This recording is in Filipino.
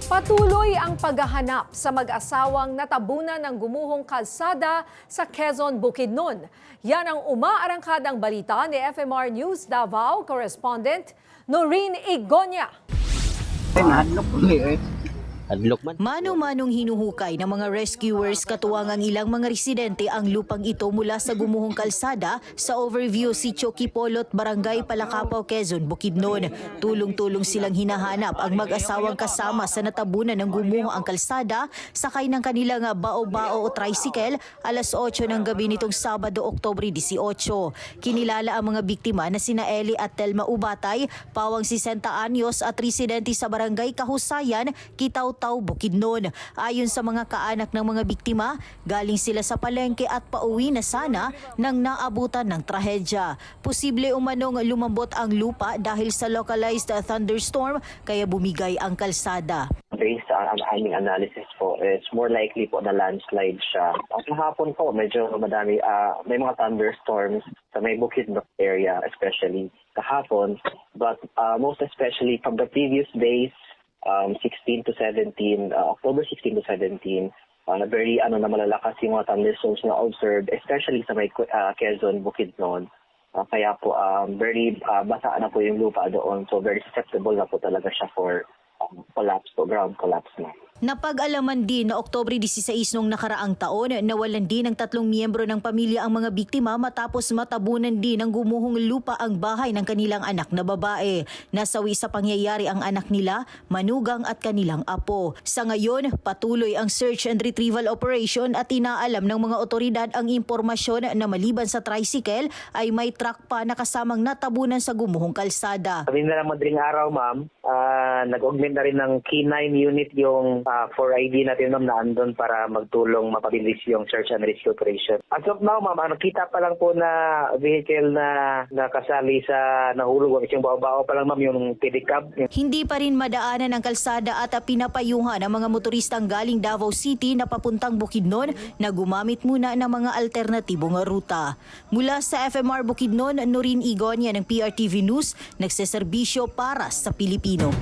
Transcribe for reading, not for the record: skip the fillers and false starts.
Patuloy ang paghahanap sa mag-asawang natabunan ng gumuhong kalsada sa Quezon, Bukidnon. Yan ang umaarangkadang balita ni FMR News Davao correspondent Noreen Igonia. Mano-manong hinuhukay ng mga rescuers katuwang ang ilang mga residente ang lupang ito mula sa gumuhong kalsada sa Overview Sitio Kipolot, Barangay Palacapao, Quezon, Bukidnon. Tulong-tulong silang hinahanap ang mag-asawang kasama sa natabunan ng gumuho ang kalsada sakay ng kanilang bao-bao o tricycle alas 8 ng gabi nitong Sabado, Oktubre 18. Kinilala ang mga biktima na sina Eli at Telma Ubatay, pawang 60 anyos at residente sa Barangay Kahusayan, Kitaw, Bukidnon. Ayon sa mga kaanak ng mga biktima, galing sila sa palengke at pauwi na sana nang naabutan ng trahedya. Posible umanong lumambot ang lupa dahil sa localized thunderstorm kaya bumigay ang kalsada. Based on aming analysis po, it's more likely po na landslide siya. At kahapon po, medyo madami, may mga thunderstorms sa may Bukidnon area, especially kahapon. But most especially from the previous days, 16 to 17, October 16 to 17, very na malalakas yung mga thunderstorms na observed, especially sa may Quezon, Bukidnon. Kaya po very basa na po yung lupa doon, so very susceptible na po talaga siya for collapse po, ground collapse na. Napag-alaman din na Oktubre 16 nung nakaraang taon, nawalan din ng 3 miyembro ng pamilya ang mga biktima matapos matabunan din ng gumuhong lupa ang bahay ng kanilang anak na babae. Nasawi sa pangyayari ang anak nila, manugang at kanilang apo. Sa ngayon, patuloy ang search and retrieval operation at inaalam ng mga otoridad ang impormasyon na maliban sa tricycle ay may truck pa na kasamang natabunan sa gumuhong kalsada. Sabi na lang madaling araw, ma'am, nag-augment na rin ng K9 unit yung 4ID natin, ma'am, na andun para magtulong mapabilis yung search and rescue operation. As of now, ma'am, nakita pa lang po na vehicle na nakasali sa nahulog. Yung bao-bao pa lang, ma'am, yung pedicab. Hindi pa rin madaanan ang kalsada at pinapayuhan ang mga motoristang galing Davao City na papuntang Bukidnon na gumamit muna ng mga alternatibong ruta. Mula sa FMR Bukidnon, Noreen Igonia ng PRTV News, nagseserbisyo para sa Pilipino.